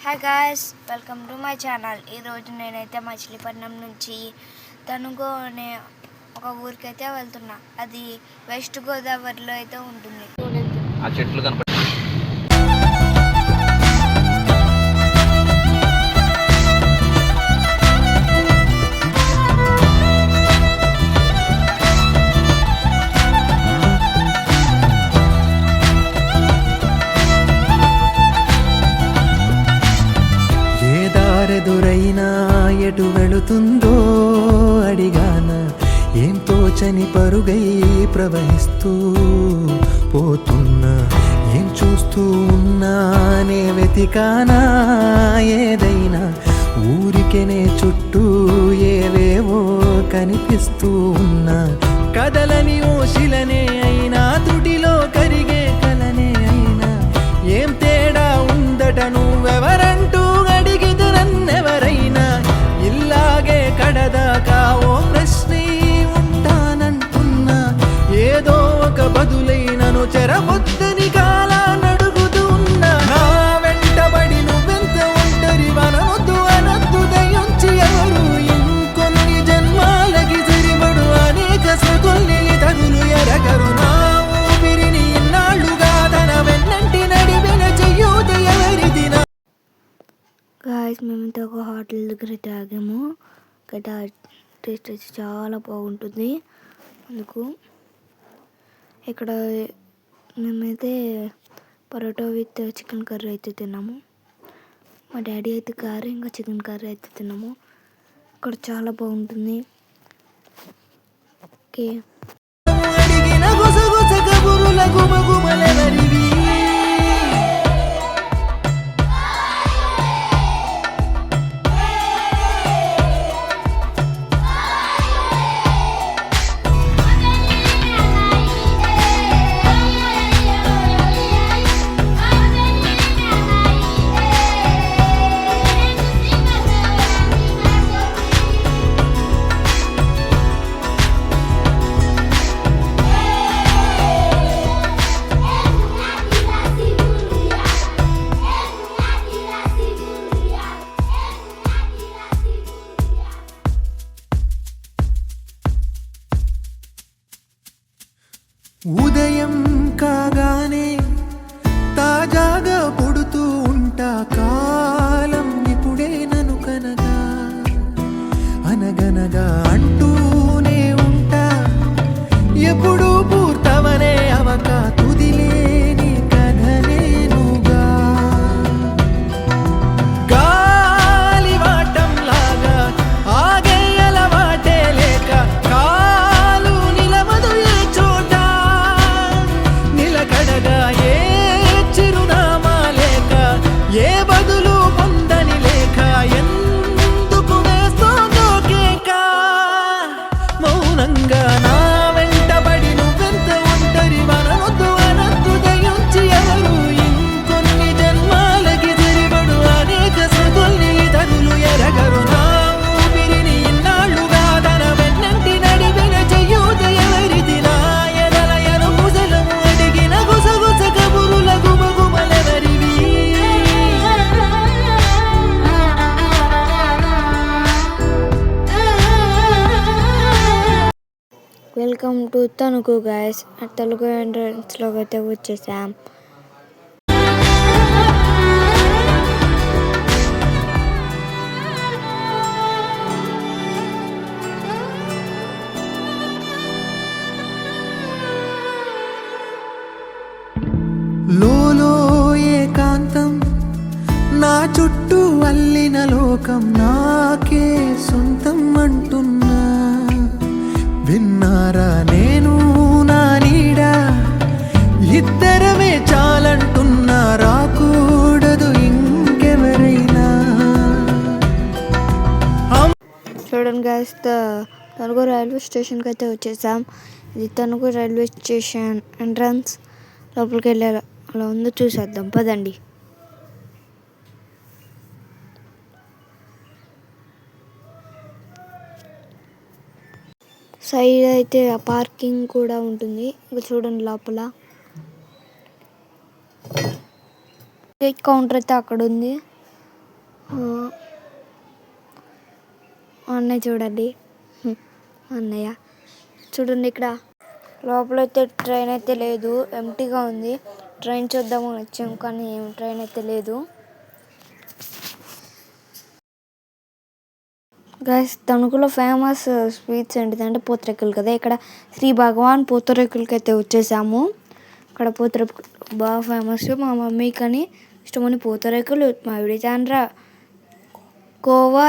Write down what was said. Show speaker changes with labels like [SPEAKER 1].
[SPEAKER 1] Hi guys, welcome to my channel. ఈరోజు నేనైతే మచిలీపట్నం నుంచి తణుగు అనే ఒక ఊరికైతే వెళ్తున్నా. అది వెస్ట్ గోదావరిలో అయితే ఉంటుంది.
[SPEAKER 2] ఆ చెట్లు కనపడి
[SPEAKER 3] ఎదురైనా ఎటు వెళుతుందో అడిగాన ఏం తోచని పరుగై ప్రవహిస్తూ పోతున్నా. ఏం చూస్తూ ఉన్నానే వెతికానా ఏదైనా ఊరికెనే చుట్టూ ఏవేవో కనిపిస్తూ ఉన్నా. కదలని ఓశిలనే అయినా త్రుటిలో కరిగే కలనే అయినా ఏం తేడా ఉందట నువ్వెవరంటూ కడదాకా ఓ ప్రశ్నే ఉంటానంటున్నా. ఏదో ఒక బదులైనను చెరబొద్దని కాలా నడుగుతూ ఉన్నా. నా వెంటబడి నువ్వెంత ఒంటరి వనొద్దు అనొద్దు దయించి ఎవరు ఇంకొన్ని జన్మాలకి సరిపడు అనేక సతుల్ని తగులు ఎరగరు. నా ఊపిరిని ఇన్నాళ్ళుగా తన వెన్నంటి నడిపిన చెయ్యూత ఎవరిది?
[SPEAKER 1] గాయ్స్, మేమైతే ఒక హోటల్ దగ్గర తాగాము. ఇక్కడ టేస్ట్ అయితే చాలా బాగుంటుంది. అందుకు ఇక్కడ మేమైతే పరోటా విత్ చికెన్ కర్రీ అయితే తిన్నాము. మా డాడీ అయితే కర్రీ ఇంకా చికెన్ కర్రీ అయితే తిన్నాము. ఇక్కడ చాలా బాగుంటుంది. ఓకే,
[SPEAKER 3] ఉదయం కాగానే తాజాగా పుడుతూ ఉంటా. కాలం ఇప్పుడే నన్ను కనగా అనగనగా అంటూనే ఉంటా. ఎప్పుడు పూర్తవనే అవక తుదిలేని కథనేనుగా. గాలి వాటం లాగా ఆగేయల వాటే లేక కాలు నిలవదు ఏ చోట. నిలకడగా ఏ చిరునామా లేక ఏ బదులు పొందని లేక ఎందుకు వేస్తోందో కేక. మౌనంగా నా వెంటబడి నువ్వెంత ఒంటరి వనొద్దు అనొద్దు దయించి ఎవరు ఇంకొన్ని జన్మాలకి సరిపడు అనేక సతుల్ని తగులు ఎరగరు. నా ఊపిరిని ఇన్నాళ్ళుగా తన వెన్నంటి నడిపిన చెయ్యూత ఎవరిది? నా ఎదలయను ముసలము అడిగిన గుసగుస కబురుల గుమగుమలెవరివి?
[SPEAKER 1] Welcome to Telugu guys. Telugu ఎంట్రన్స్లోకి అయితే వచ్చేసాం.
[SPEAKER 3] లోలో ఏకాంతం నా చుట్టూ అల్లిన లోకం నాకే సొంతం అంటున్నా. విన్నారా నేను నా నీడ ఇద్దరమే చాలంటున్నా. రాకూడదు ఇంకెవరైనా.
[SPEAKER 1] చూడండి గాయస్, తణుగు రైల్వే స్టేషన్కి అయితే వచ్చేసాం. ఇది తణుగు రైల్వే స్టేషన్ ఎంట్రన్స్. లోపలికి వెళ్ళాలి అలా ఉందో చూసేద్దాం, పదండి. సైడ్ అయితే పార్కింగ్ కూడా ఉంటుంది. ఇంకా చూడండి లోపల కౌంటర్ అయితే అక్కడ ఉంది. అన్నయ్య చూడండి, అన్నయ్య చూడండి. ఇక్కడ లోపలైతే ట్రైన్ అయితే లేదు, ఎంటీగా ఉంది. ట్రైన్ చూద్దామని వచ్చాం కానీ ట్రైన్ అయితే లేదు. గైస్ తణుకులో ఫేమస్ స్వీట్స్ ఏంటిదంటే పూతరేకులు కదా. ఇక్కడ శ్రీ భగవాన్ పూతరేకులకి అయితే వచ్చేసాము. ఇక్కడ పూతరేకులు బాగా ఫేమస్. మా మమ్మీ కానీ ఇష్టమని పూతరేకులు, మామిడి తాండ్ర, కోవా,